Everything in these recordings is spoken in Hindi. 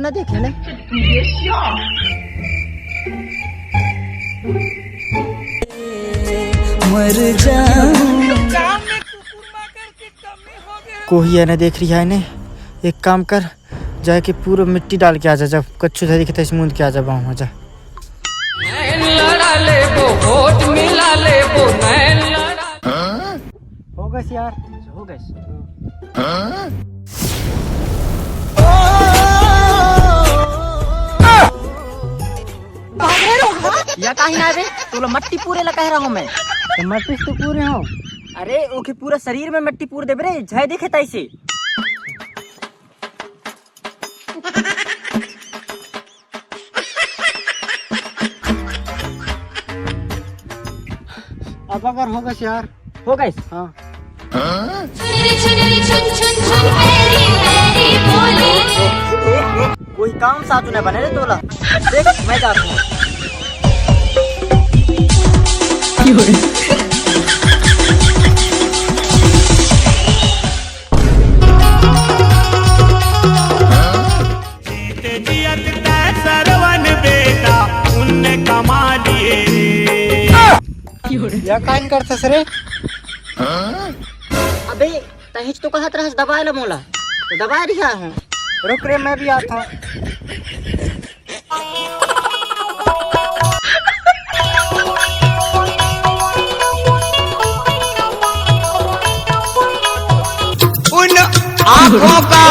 ना देखे ले। मर जाऊं कोई है ना देख रही है इन्हें। एक काम कर, जाके पूरा मिट्टी डाल के आ जा। जब कच्चू धरी के मुंद के आ जा वहाँ जा। हो गए यार, हो गए। या कहीं ना बे, तो मट्टी पूरे लगा रहा हूँ मैं। तो मट्टी तो पूरे हो। अरे ओके पूरा शरीर में मट्टी पूर दे रे, झाई देखे तैसे। अब अगर हो गए यार, हो गए। हाँ कोई काम साथ न बने रे तोला। देख मैं जाता हूँ। या काइन करता सरे? अबे तहिच तो कहत रहस दबाए ला मोला, तो दबा दिया हूँ। रुक रे मैं भी आता हूँ। उन आँखों का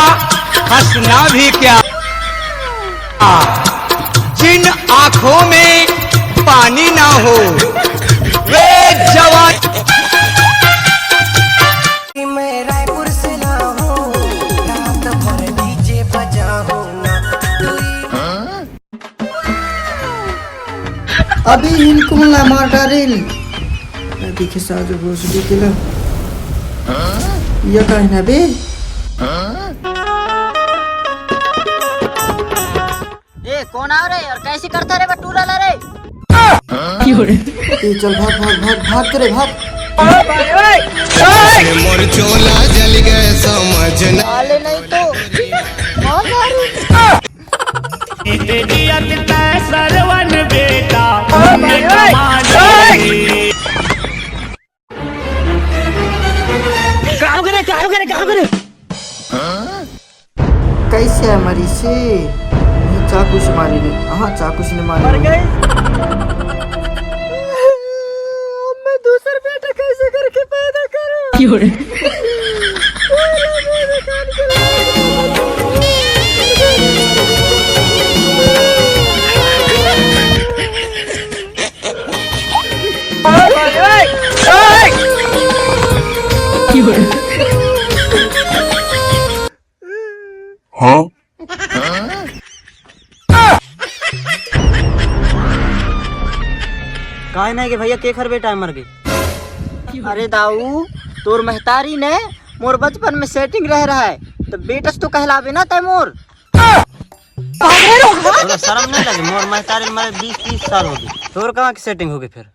हंसना भी क्या, जिन आँखों में पानी ना हो वे जवान। मैं रायपुर से ला हूँ, रात भर डीजे बजा हूँ ना। अभी इनको ना मार डारेल। अभी के साथ भोसड़ी के ला। ये कहीं ना बे। ए कौन आ रहे और कैसे करता रे बटूरा ला रे? ए चल भाग भाग भाग भाग करे भाग। मोर चोला जल गए समझ ना। आले नहीं तो सरवन बेटा कैसे है मरी से? चाकू से मारी ने। हाँ चाकू से मारी। मर गई। मैं दूसरा बेटा कैसे करके पैदा करूं? हाँ काहे नहीं कि भैया केखर बेटा मर गई। अरे दाऊ तोर महतारी ने मोर बचपन में सेटिंग रह रहा है, तो बेटस तो कहलावे ना तय मोर। तोरा शर्म नहीं लगे? मोर महतारी मरे 20-30 साल हो गए, तोर कहाँ की सेटिंग होगी फिर?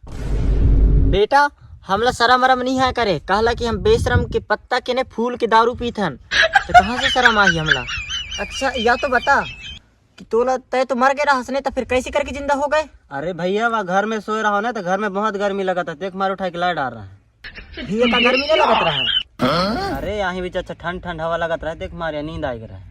बेटा हमला शर्म वरम नहीं है करे, कहला कि हम बेशरम के पत्ता के ने फूल के दारू पीथन, तो कहाँ से शर्म आई हमला? अच्छा या तो बता कि तोला तय तो मर गए हंसने, तो फिर कैसे करके जिंदा हो गए? अरे भैया वह घर में सोए रहा हो ना, तो घर में बहुत गर्मी लगा था, देख मार उठा के ला डाल रहा है। भैया का गर्मी नहीं लगत रहा है? अरे यहाँ भी अच्छा ठंड ठंड हवा लगत रहा है, देख मारे नींद आ रहा है।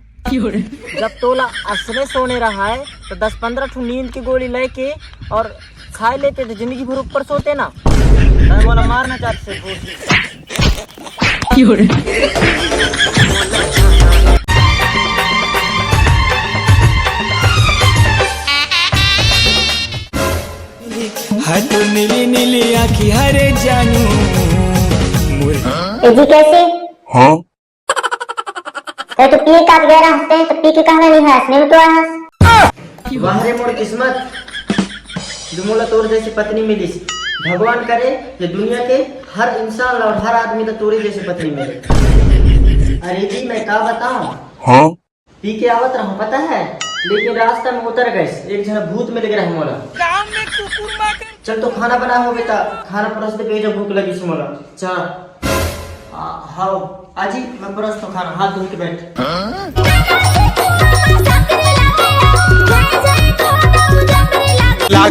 जब तोला असरे सोने रहा है तो 10-15 ठू नींद की गोली लेके और खा लेते तो जिंदगी भर ऊपर सोते ना। मैं बोला मारना चाहते हट नीली नीली आँखी हरे जानू। जी कैसे? हाँ तो पी का गहरा हंसते हैं, तो पी के कहना नहीं है, हंसने में तो हंस। वाह रे मोर किस्मत, जो मोला तोर जैसी पत्नी मिली। भगवान करे ये दुनिया के हर इंसान और हर आदमी तो तोरी जैसी पत्नी मिले। अरे जी मैं क्या बताऊं, हाँ पी के आवत रहा पता है, लेकिन रास्ता में उतर गए, एक जन भूत मिल गया मोला। चल तो खाना बना हो बेटा, खाना परस दे भेजो, भूख लगी से मोला। चल हाँ आजी मैं परस तो खाना, हाथ धो के बैठ।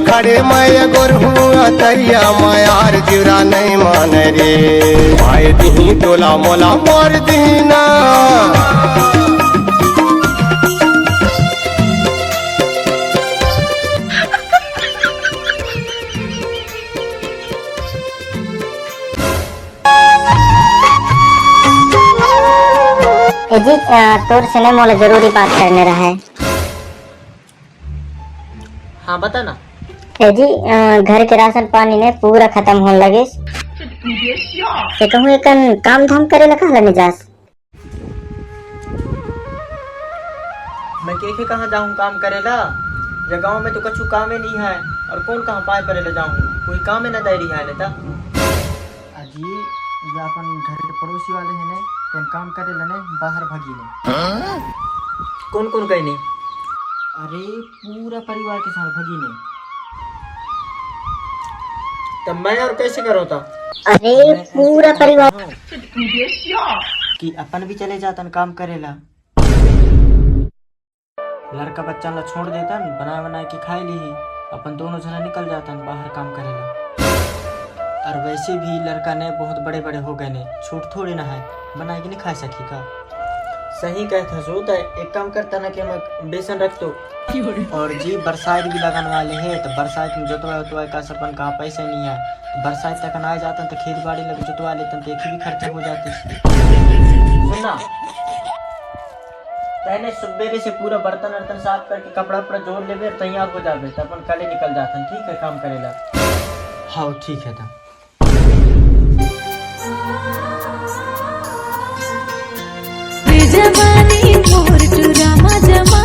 खड़े मैं गोरहुआ तैया मायार जुरा नहीं मान रे माय दी टोला मोला मार दी ना जी तोर से ने मोला जरूरी बात करने रहा है। हाँ बता ना। जी घर के राशन पानी ने पूरा खत्म होने लगे से कहूँ एक काम धाम करे लगा हला मिजाज। मैं के कहाँ जाऊँ काम करेला, या गांव में तो कछु काम ही नहीं है और कौन कहाँ पाए करेला जाऊँ, कोई काम ही ना दे रही है नेता। अजी ये अपन घर के पड़ोसी वाले हैं ने कौन काम करेला ने बाहर भागी ने। कौन कौन गए ने? अरे पूरा परिवार के साथ भागी ने। तब मैं और कैसे करो था? अरे पूरा परिवार कि अपन भी चले जातन काम करेला, लड़का बच्चा ला छोड़ देतन बना बना के खाई ली, अपन दोनों जना निकल जातन बाहर काम करेला। और वैसे भी लड़का ने बहुत बड़े बड़े हो गए ने, छूट थोड़ी ना है, बना के नहीं खा सकी का। सही कहता सोता है, एक काम करता ना कि मैं बेसन रख दो। और जी बरसात भी लगाने वाले हैं, तो बरसात में जोतवा का सपन कहाँ पैसे नहीं है, तो बरसात तक आ जाता तो खेत बाड़ी लग जोतवा लेते तो एक भी खर्चा हो जाते। सुनना पहले सुबेरे से पूरा बर्तन वर्तन साफ करके कपड़ा वपड़ा जोड़ ले तैयार हो जावे, तो अपन कल निकल जाते हैं। ठीक है काम करेला? हाँ ठीक है था। जवानी मोर चुरामा जमा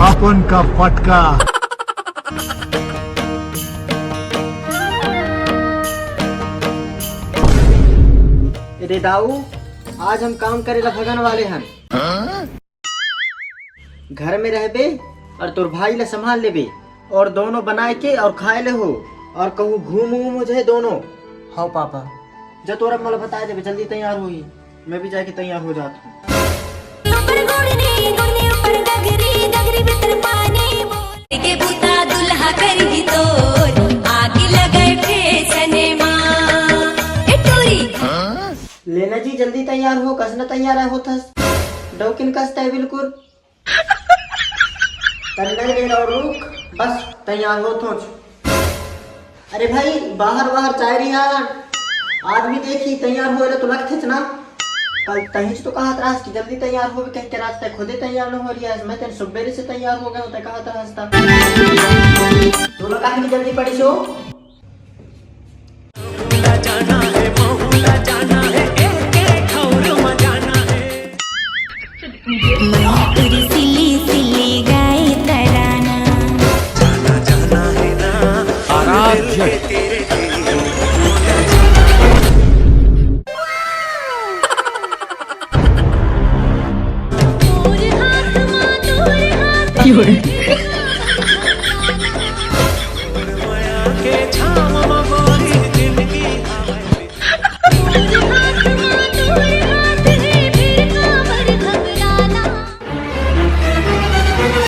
अपन का फटका। रे दाऊ आज हम काम करेला भगन वाले हैं। घर में रहबे और तोर भाई ला संभाल लेबे और दोनों बनाए के और खाए ले हो और कहूँ घूम मुझे दोनों। हाँ पापा जब तोरा मला बता देबे जल्दी तैयार होई, मैं भी जाके तैयार हो जाता हूँ। लेना जी जल्दी तैयार हो, कसना तैयार है होतस डौकिन कसता है बिल्कुल। और रुक बस तैयार हो तो। अरे भाई बाहर बाहर चाह रही है, आदमी देखी तैयार हो तो लगते ना। कल तहिंच तो कहा था कि जल्दी तैयार हो, कह के रास्ते खुदे तैयार न हो रही है। मैं तेरे सुबेरे से तैयार हो गया हूँ, कहा था रास्ता तो लोग कहा कि जल्दी पड़ी सो।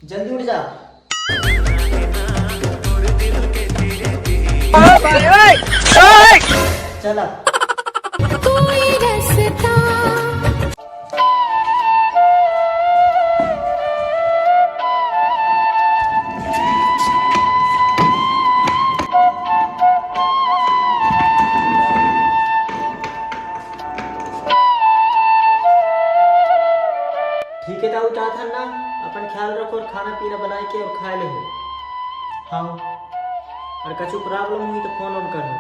जल्दी उठ जा। चला कोई रास्ता ठीक है दाऊ चाहता ना, अपन ख्याल रखो और खाना पीना बनाए के और खाए ले हो। हाँ और कछु प्रॉब्लम हुई तो फोन ऑन करो।